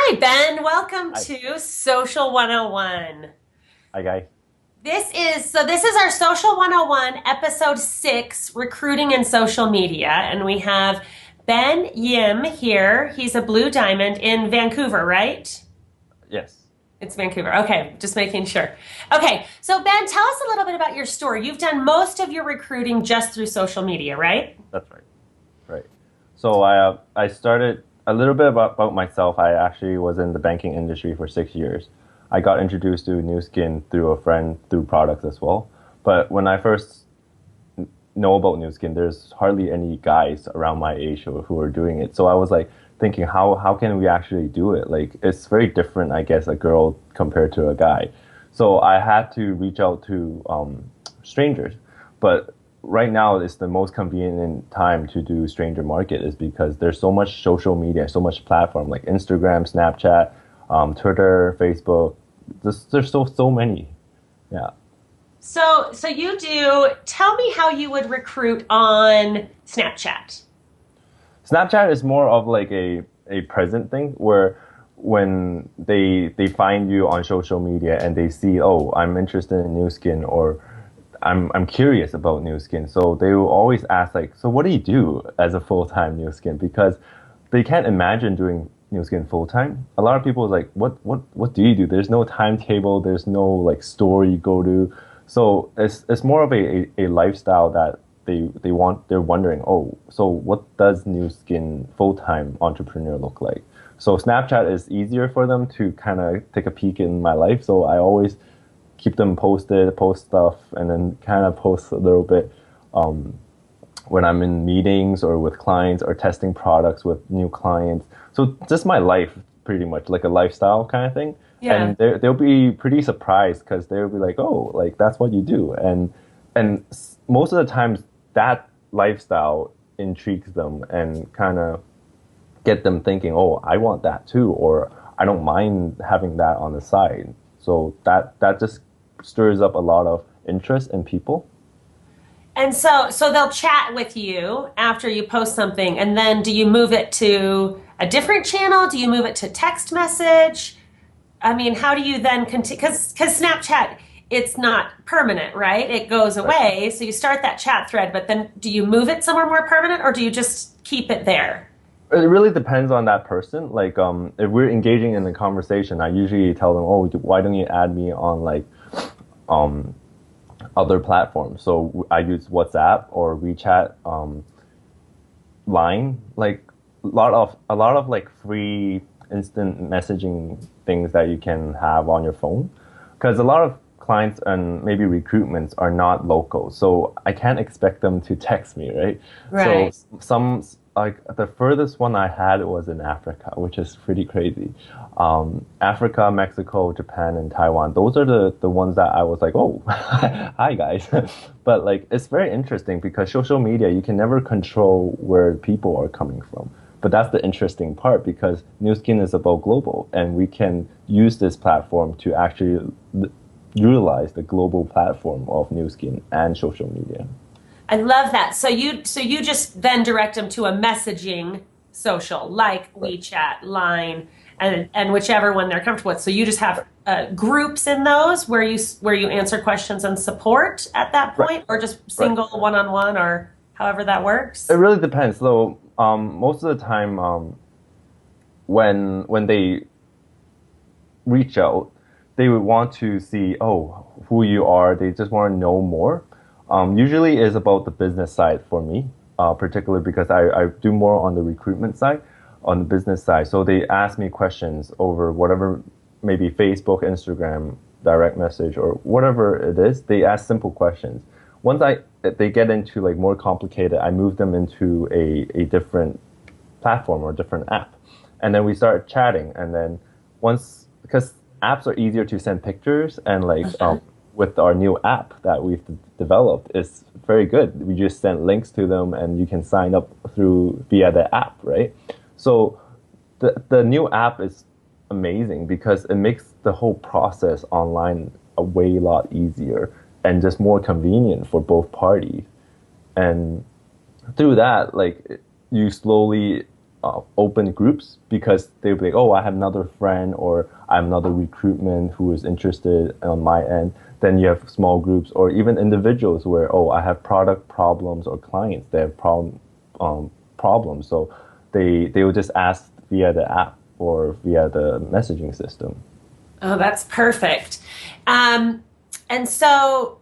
Hi, Ben. Welcome Hi. to Social 101. Hi, guys. This is our Social 101 episode 6, recruiting and social media, and we have Ben Yim here. He's a Blue Diamond in Vancouver, right? Yes, It's Vancouver. Okay, just making sure. Okay, so Ben, tell us a little bit about your story. You've done most of your recruiting just through social media, right? that's right. Right. So I started a little bit about myself. I actually was in the banking industry for 6 years. I got introduced to New Skin through a friend through products as well. But when I first know about New Skin, there's hardly any guys around my age who are doing it. So I was like thinking, how can we actually do it? Like it's very different, I guess, a girl compared to a guy. So I had to reach out to strangers. But right now, it's the most convenient time to do stranger market is because there's so much social media, so much platform like Instagram, Snapchat, Twitter, Facebook. There's so many. Yeah. So you do. Tell me how you would recruit on Snapchat. Snapchat is more of like a present thing where when they find you on social media and they see, oh, I'm interested in New Skin or I'm curious about New Skin. So they will always ask like, so what do you do as a full-time New Skin? Because they can't imagine doing New Skin full-time. A lot of people is like, what do you do? There's no timetable, there's no like store you go to. So it's more of a lifestyle that they're wondering, oh, so what does New Skin full-time entrepreneur look like? So Snapchat is easier for them to kind of take a peek in my life. So I always keep them posted, post stuff, and then kind of post a little bit um, when I'm in meetings or with clients or testing products with new clients. So just my life, pretty much like a lifestyle kind of thing. Yeah. And they'll be pretty surprised because they'll be like, oh, like that's what you do. And most of the times that lifestyle intrigues them and kind of get them thinking, oh, I want that too, or I don't mind having that on the side. So that just stirs up a lot of interest in people. And so they'll chat with you after you post something, and then do you move it to a different channel? Do you move it to text message? I mean, how do you then continue? Because Snapchat, it's not permanent, right? It goes Right. away. So you start that chat thread, but then do you move it somewhere more permanent, or do you just keep it there? It really depends on that person. Like, if we're engaging in a conversation, I usually tell them, "Oh, why don't you add me on like um, other platforms?" So I use WhatsApp or WeChat, Line, like a lot of like free instant messaging things that you can have on your phone. Because a lot of clients and maybe recruitments are not local, so I can't expect them to text me, right? So Right. some like the furthest one I had was in Africa, which is pretty crazy. Africa, Mexico, Japan, and Taiwan. Those are the ones that I was like, oh, hi guys. But like it's very interesting because social media you can never control where people are coming from. But that's the interesting part because New Skin is about global, and we can use this platform to actually utilize the global platform of New Skin and social media. I love that. So you just then direct them to a messaging social like Right. WeChat, Line, and whichever one they're comfortable with. So you just have groups in those where you answer questions and support at that Right. point, or just Right. single one on one, or however that It works. really depends. So, most of the time, when they reach out, they would want to see, oh, who you are. They just want to know more. Usually is about the business side for me, particularly because I do more on the recruitment side, on the business side. So they ask me questions over whatever, maybe Facebook, Instagram, direct message, or whatever it is. They ask simple questions. Once they get into like more complicated, I move them into a different platform or different app. And then we start chatting. And then once, because apps are easier to send pictures, and like with our new app that we've developed, it's very good. We just send links to them and you can sign up through via the app, right? So the new app is amazing because it makes the whole process online a way lot easier and just more convenient for both parties. And through that, like you slowly open groups because they'll be like, oh, I have another friend or I have another recruitment who is interested on my end. Then you have small groups or even individuals where, oh, I have product problems or clients that have problems. So they will just ask via the app or via the messaging system. Oh, that's perfect. And so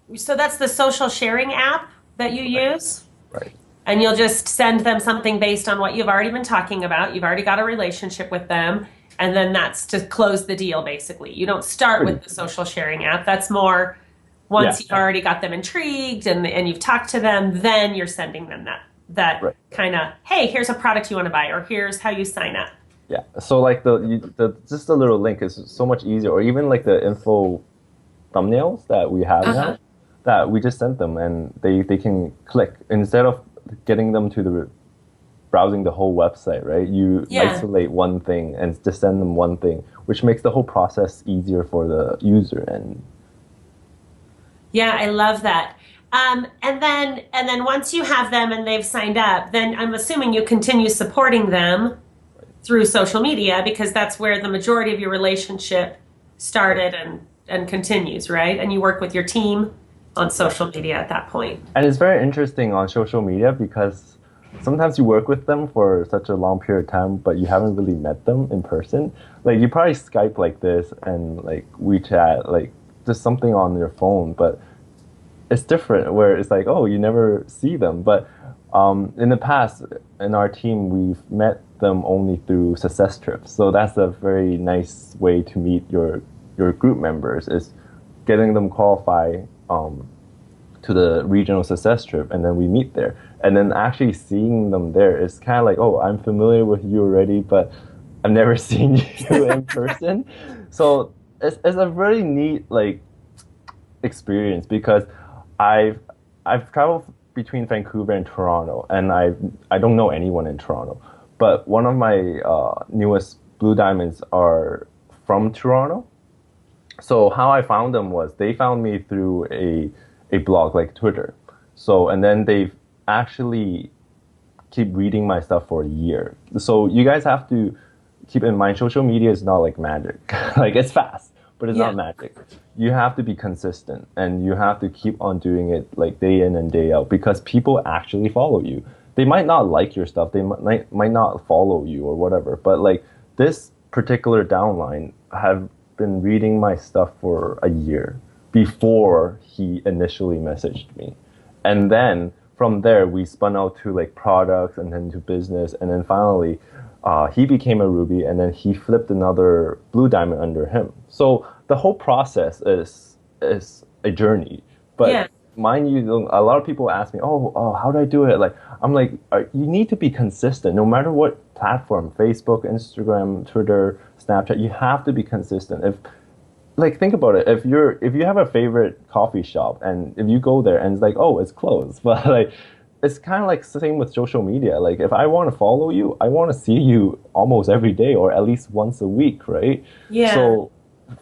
that's the social sharing app that you use? Right. And you'll just send them something based on what you've already been talking about. You've already got a relationship with them. And then that's to close the deal, basically. You don't start with the social sharing app. That's more once you've already got them intrigued and you've talked to them, then you're sending them that Right. kind of, hey, here's a product you want to buy, or here's how you sign up. Yeah. So like the just a little link is so much easier, or even like the info thumbnails that we have now, that we just sent them and they can click instead of getting them to the browsing the whole website, right? You isolate one thing and just send them one thing, which makes the whole process easier for the user. And yeah, I love that. And then once you have them and they've signed up, then I'm assuming you continue supporting them through social media because that's where the majority of your relationship started and continues, right? And you work with your team on social media at that point. And it's very interesting on social media because sometimes you work with them for such a long period of time, but you haven't really met them in person. Like you probably Skype like this and like WeChat, like just something on your phone, but it's different where it's like, oh, you never see them. But in the past, in our team, we've met them only through success trips. So that's a very nice way to meet your group members is getting them qualify to the regional success trip, and then we meet there. And then actually seeing them there is kind of like, oh, I'm familiar with you already, but I've never seen you in person. So it's a very neat like experience because I've traveled between Vancouver and Toronto, and I don't know anyone in Toronto, but one of my newest Blue Diamonds are from Toronto. So how I found them was they found me through a blog like Twitter. So and then they've actually keep reading my stuff for a year. So you guys have to keep in mind social media is not like magic. Like it's fast, but it's not magic. You have to be consistent and you have to keep on doing it like day in and day out because people actually follow you. They might not like your stuff, they might not follow you or whatever, but like this particular downline have been reading my stuff for a year before he initially messaged me. And then from there, we spun out to like products and then to business. And then finally, he became a Ruby and then he flipped another Blue Diamond under him. So the whole process is a journey. But mind you, a lot of people ask me, oh, how do I do it? Like, I'm like, you need to be consistent no matter what platform, Facebook, Instagram, Twitter, Snapchat, you have to be consistent. If like think about it, if you have a favorite coffee shop and if you go there and it's like, oh, it's closed, but like it's kind of like the same with social media. Like if I want to follow you, I want to see you almost every day or at least once a week, right? Yeah. So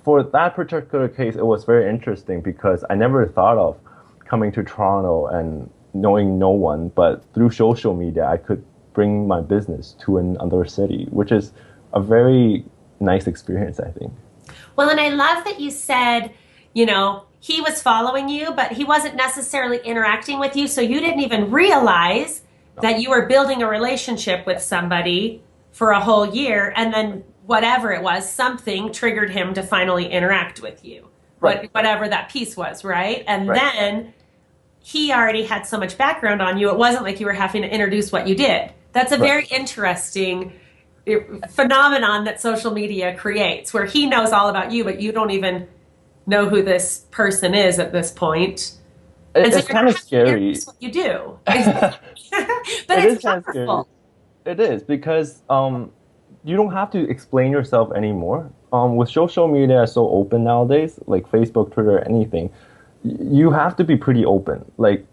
for that particular case, it was very interesting because I never thought of coming to Toronto and knowing no one, but through social media, I could bring my business to another city, which is a very nice experience, I think. Well, and I love that you said, you know, he was following you, but he wasn't necessarily interacting with you. So you didn't even realize that you were building a relationship with somebody for a whole year. And then whatever it was, something triggered him to finally interact with you, Right. Whatever that piece was, right? And then he already had so much background on you. It wasn't like you were having to introduce what you did. That's a very interesting phenomenon that social media creates where he knows all about you, but you don't even know who this person is at this point. It's kind of scary. What you do. But it's powerful. It is because you don't have to explain yourself anymore. With social media so open nowadays, like Facebook, Twitter, anything, you have to be pretty open. Like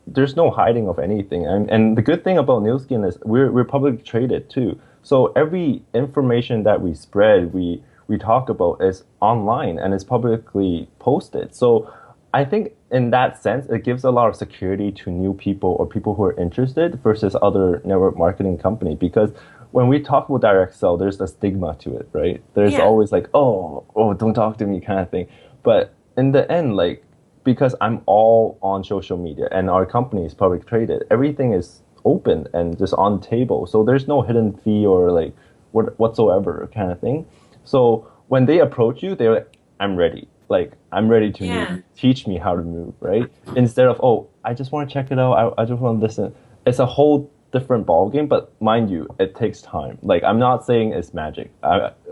there's no hiding of anything. And the good thing about Nu Skin is we're publicly traded too. So every information that we spread, we talk about is online and is publicly posted. So I think in that sense, it gives a lot of security to new people or people who are interested versus other network marketing company. Because when we talk about direct sell, there's a stigma to it, right? There's Yeah. always like, oh, don't talk to me kind of thing. But in the end, like, because I'm all on social media and our company is public traded, everything is open and just on the table. So there's no hidden fee or like whatsoever kind of thing. So when they approach you, they're like, I'm ready. Like, I'm ready to Yeah. move. Teach me how to move, right? Instead of, oh, I just want to check it out. I just want to listen. It's a whole different ballgame, but mind you, it takes time. Like, I'm not saying it's magic.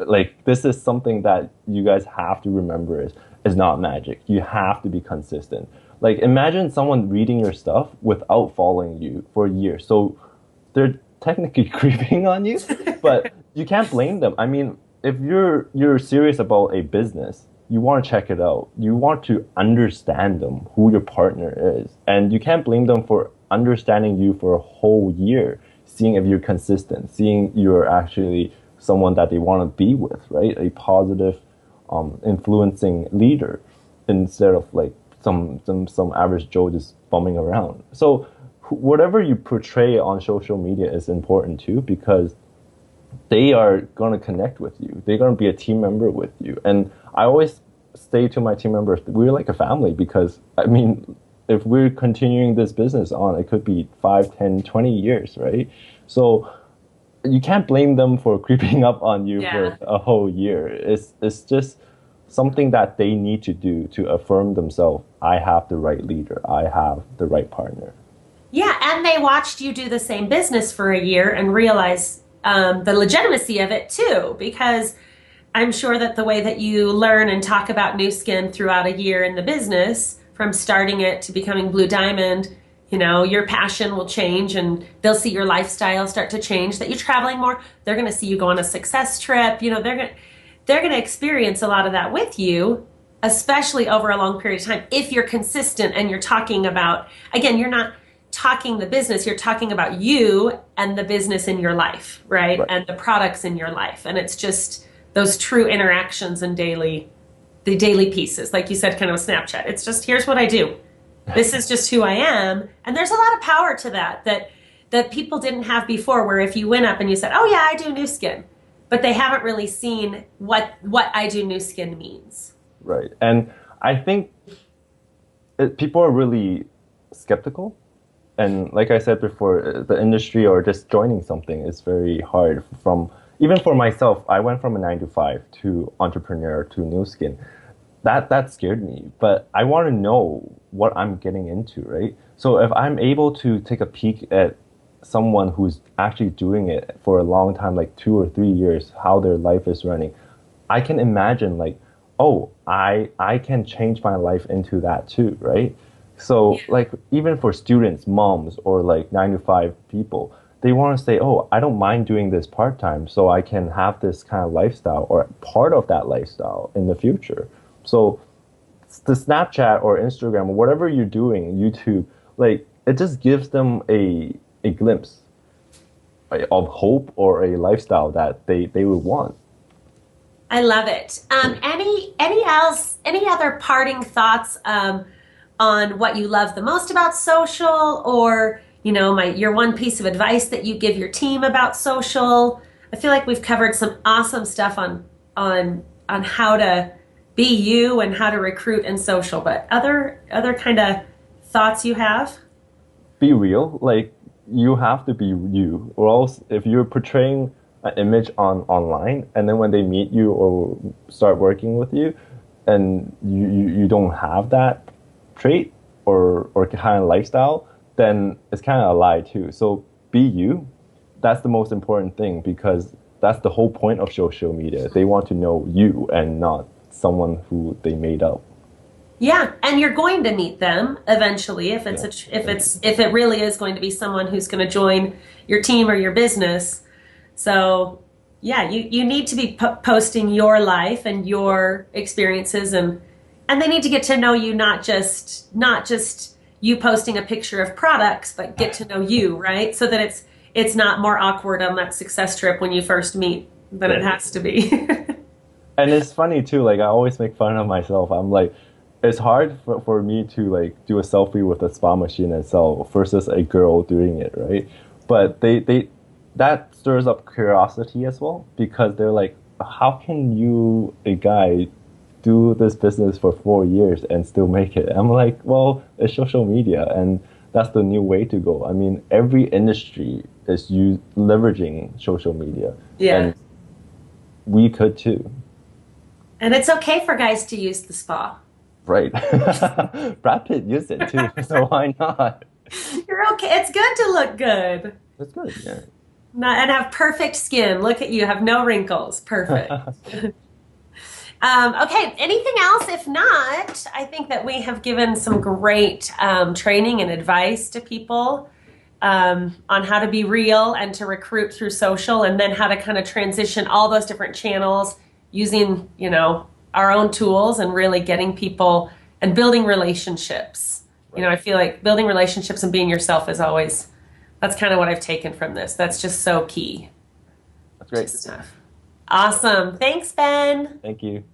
Like, this is something that you guys have to remember is not magic. You have to be consistent. Like, imagine someone reading your stuff without following you for years. So they're technically creeping on you, but you can't blame them. I mean, if you're serious about a business, you want to check it out. You want to understand them, who your partner is, and you can't blame them for understanding you for a whole year, seeing if you're consistent, seeing you're actually someone that they want to be with, right? A positive, influencing leader instead of like some average Joe just bumming around. So whatever you portray on social media is important too, because they are going to connect with you. They're going to be a team member with you. And I always say to my team members, we're like a family because, I mean, if we're continuing this business on, it could be 5, 10, 20 years, right? So you can't blame them for creeping up on you Yeah. for a whole year. It's just something that they need to do to affirm themselves. I have the right leader. I have the right partner. Yeah, and they watched you do the same business for a year and realize the legitimacy of it too, because I'm sure that the way that you learn and talk about New Skin throughout a year in the business, from starting it to becoming Blue Diamond, you know, your passion will change and they'll see your lifestyle start to change, that you're traveling more. They're going to see you go on a success trip. You know, they're going to experience a lot of that with you, especially over a long period of time. If you're consistent and you're talking about, again, you're not talking the business, you're talking about you and the business in your life, right? Right. And the products in your life. And it's just those true interactions and the daily pieces, like you said, kind of a Snapchat. It's just, here's what I do. This is just who I am. And there's a lot of power to that people didn't have before, where if you went up and you said, oh yeah, I do New Skin, but they haven't really seen what I do New Skin means. Right. And I think people are really skeptical. And like I said before, the industry or just joining something is very hard. Even for myself, I went from a 9 to 5 to entrepreneur to New Skin. That scared me, but I want to know what I'm getting into, right? So if I'm able to take a peek at someone who's actually doing it for a long time, like 2 or 3 years, how their life is running, I can imagine like, oh, I can change my life into that too, right? So like even for students, moms, or like 9 to 5 people, they want to say, oh, I don't mind doing this part time so I can have this kind of lifestyle or part of that lifestyle in the future. So the Snapchat or Instagram or whatever you're doing, YouTube, like it just gives them a glimpse of hope or a lifestyle that they would want. I love it. Any other parting thoughts on what you love the most about social, or you know, your one piece of advice that you give your team about social? I feel like we've covered some awesome stuff on how to be you and how to recruit in social, but other kind of thoughts you have? Be real. Like you have to be you, or else if you're portraying an image online and then when they meet you or start working with you and you don't have that trait or kind of lifestyle, then it's kind of a lie too. So be you. That's the most important thing, because that's the whole point of social media. They want to know you and not someone who they made up. Yeah, and you're going to meet them eventually if if it really is going to be someone who's going to join your team or your business. So, yeah, you need to be posting your life and your experiences, and they need to get to know you, not just you posting a picture of products, but get to know you, right? So that it's not more awkward on that success trip when you first meet than it has to be. And it's funny too, like I always make fun of myself. I'm like, it's hard for me to like do a selfie with a spa machine and sell versus a girl doing it, right? But they that stirs up curiosity as well because they're like, how can you, a guy, do this business for 4 years and still make it? I'm like, well, it's social media, and that's the new way to go. I mean, every industry is leveraging social media, Yeah. and we could too, And it's okay for guys to use the spa. right? Brad Pitt used it too, so why not? You're okay. It's good to look good. That's good. Yeah. And have perfect skin. Look at you, have no wrinkles. Perfect. Okay, anything else? If not, I think that we have given some great training and advice to people on how to be real and to recruit through social, and then how to kind of transition all those different channels using, our own tools and really getting people and building relationships. I feel like building relationships and being yourself is always, that's kind of what I've taken from this. That's just so key That's great. to stuff. Awesome. Thanks, Ben. Thank you.